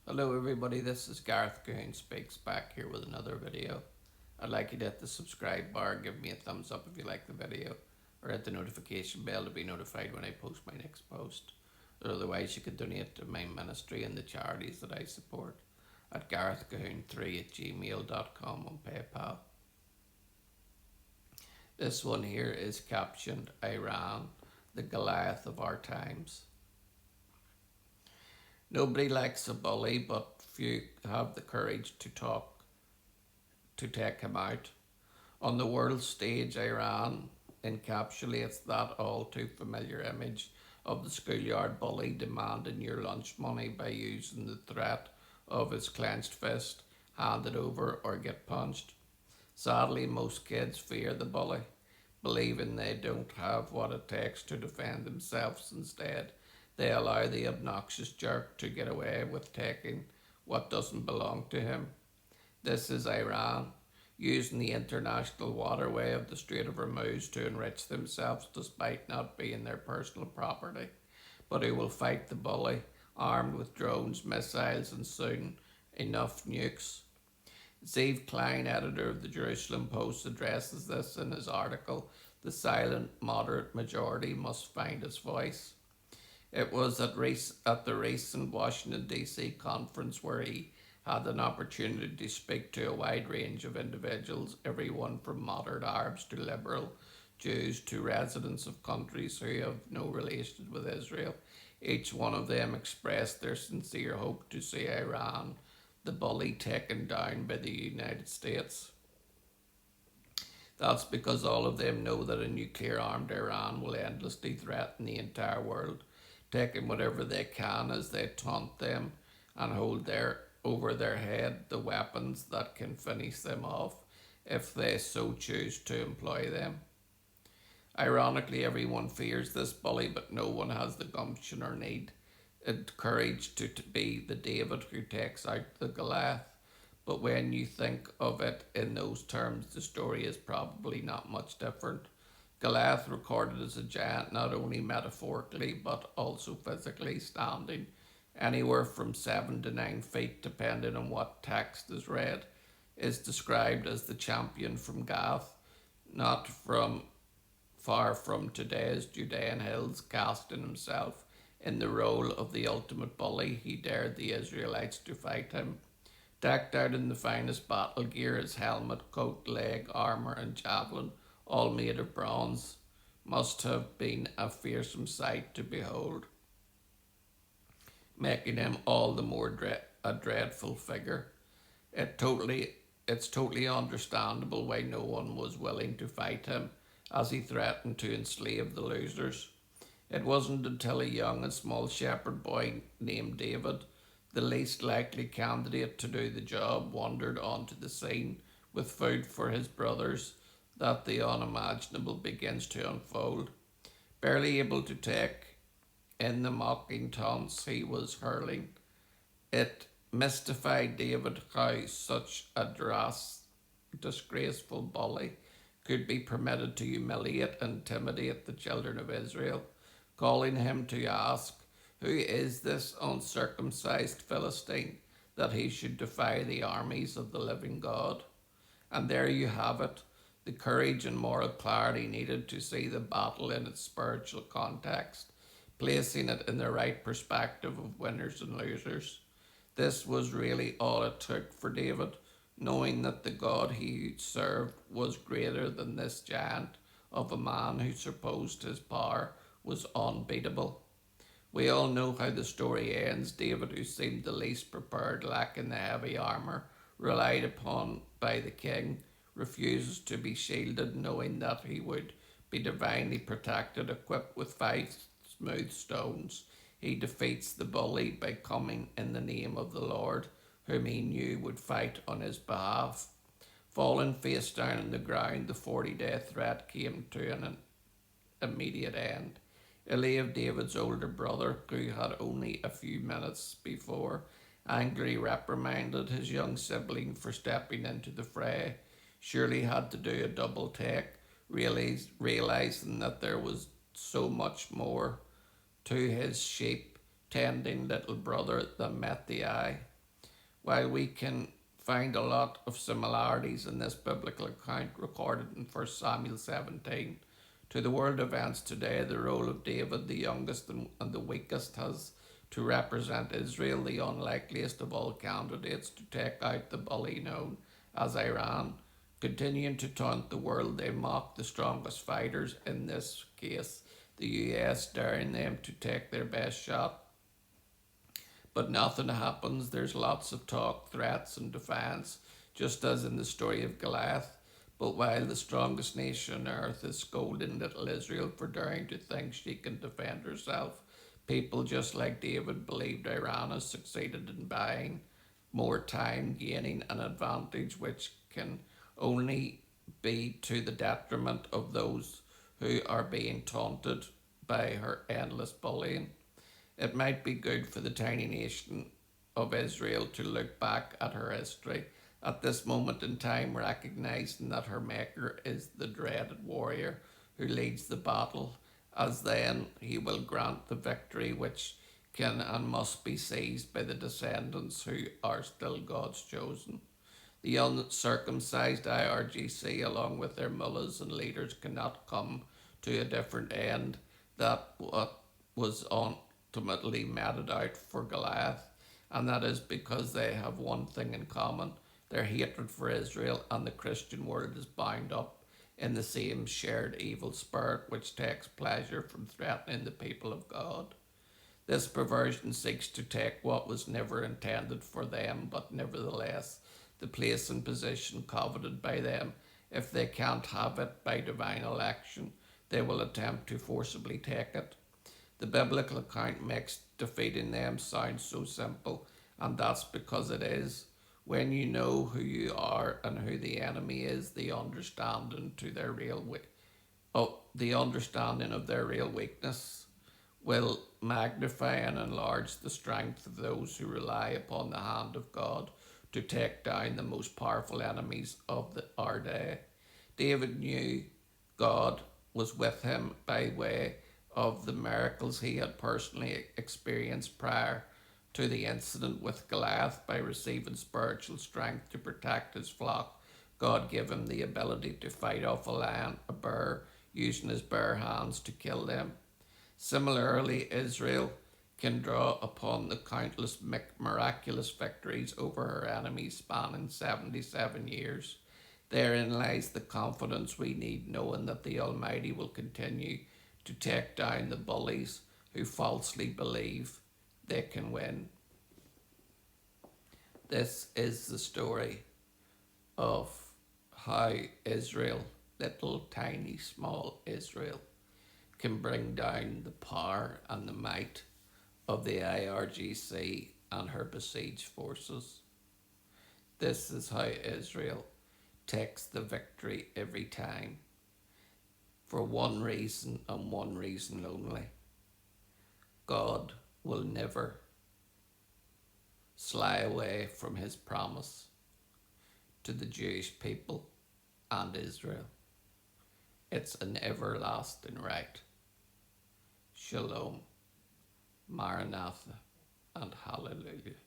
Hello everybody, this is Gareth Coon Speaks back here with another video. I'd like you to hit the subscribe bar, give me a thumbs up if you like the video, or hit the notification bell to be notified when I post my next post. Or otherwise you can donate to my ministry and the charities that I support at garethcahoon3@gmail.com on PayPal. This one here is captioned Iran, the Goliath of our times. Nobody likes a bully, but few have the courage to take him out. On the world stage, Iran encapsulates that all too familiar image of the schoolyard bully demanding your lunch money by using the threat of his clenched fist, hand it over or get punched. Sadly, most kids fear the bully, believing they don't have what it takes to defend themselves. Instead, they allow the obnoxious jerk to get away with taking what doesn't belong to him. This is Iran, using the international waterway of the Strait of Hormuz to enrich themselves despite not being their personal property, but who will fight the bully, armed with drones, missiles, and soon enough nukes. Zeev Klein, editor of the Jerusalem Post, addresses this in his article, The Silent Moderate Majority Must Find Its Voice. It was at the recent Washington, D.C. conference where he had an opportunity to speak to a wide range of individuals, everyone from moderate Arabs to liberal Jews to residents of countries who have no relations with Israel. Each one of them expressed their sincere hope to see Iran, the bully, taken down by the United States. That's because all of them know that a nuclear armed Iran will endlessly threaten the entire world, taking whatever they can as they taunt them and hold over their head the weapons that can finish them off if they so choose to employ them. Ironically, everyone fears this bully, but no one has the gumption or need courage to be the David who takes out the Goliath. But when you think of it in those terms, the story is probably not much different. Goliath recorded as a giant not only metaphorically but also physically, standing anywhere from 7 to 9 feet depending on what text is read, is described as the champion from Gath, not from far from today's Judean hills, casting himself in the role of the ultimate bully. He dared the Israelites to fight him. Decked out in the finest battle gear, his helmet, coat, leg armour, and javelin, all made of bronze, must have been a fearsome sight to behold, making him all the more a dreadful figure. It totally, it's totally understandable why no one was willing to fight him, as he threatened to enslave the losers. It wasn't until a young and small shepherd boy named David, the least likely candidate to do the job, wandered onto the scene with food for his brothers, that the unimaginable begins to unfold. Barely able to take in the mocking taunts he was hurling, it mystified David how such a disgraceful bully could be permitted to humiliate and intimidate the children of Israel, calling him to ask, "Who is this uncircumcised Philistine that he should defy the armies of the living God?" And there you have it, the courage and moral clarity needed to see the battle in its spiritual context, placing it in the right perspective of winners and losers. This was really all it took for David, knowing that the God he served was greater than this giant of a man who supposed his power was unbeatable. We all know how the story ends. David, who seemed the least prepared, lacking the heavy armour relied upon by the king, refuses to be shielded, knowing that he would be divinely protected, equipped with 5 smooth stones. He defeats the bully by coming in the name of the Lord, whom he knew would fight on his behalf. Falling face down on the ground, the 40-day threat came to an immediate end. Eliab, David's older brother, who had only a few minutes before angrily reprimanded his young sibling for stepping into the fray, surely had to do a double take, realizing that there was so much more to his sheep tending little brother than met the eye. While we can find a lot of similarities in this biblical account recorded in 1 Samuel 17 to the world events today, the role of David, the youngest and the weakest, has to represent Israel, the unlikeliest of all candidates to take out the bully known as Iran. Continuing to taunt the world, they mock the strongest fighters, in this case the US, daring them to take their best shot. But nothing happens. There's lots of talk, threats, and defiance, just as in the story of Goliath. But while the strongest nation on earth is scolding little Israel for daring to think she can defend herself, people just like David believed Iran has succeeded in buying more time, gaining an advantage which can only be to the detriment of those who are being taunted by her endless bullying. It might be good for the tiny nation of Israel to look back at her history at this moment in time, recognizing that her maker is the dreaded warrior who leads the battle, as then he will grant the victory which can and must be seized by the descendants who are still God's chosen. The uncircumcised IRGC, along with their mullahs and leaders, cannot come to a different end that what was ultimately meted out for Goliath, and that is because they have one thing in common: their hatred for Israel, and the Christian world is bound up in the same shared evil spirit which takes pleasure from threatening the people of God. This perversion seeks to take what was never intended for them, but nevertheless the place and position coveted by them. If they can't have it by divine election, they will attempt to forcibly take it. The biblical account makes defeating them sound so simple, and that's because it is. When you know who you are and who the enemy is, the understanding of their real weakness will magnify and enlarge the strength of those who rely upon the hand of God to take down the most powerful enemies of our day. David knew God was with him by way of the miracles he had personally experienced prior to the incident with Goliath. By receiving spiritual strength to protect his flock, God gave him the ability to fight off a lion, a bear, using his bare hands to kill them. Similarly, Israel can draw upon the countless miraculous victories over her enemies spanning 77 years. Therein lies the confidence we need, knowing that the Almighty will continue to take down the bullies who falsely believe they can win. This is the story of how Israel, little tiny small Israel, can bring down the power and the might of the IRGC and her besieged forces. This is how Israel takes the victory every time, for one reason and one reason only: God will never sly away from his promise to the Jewish people and Israel. It's an everlasting right. Shalom, Maranatha, and Hallelujah.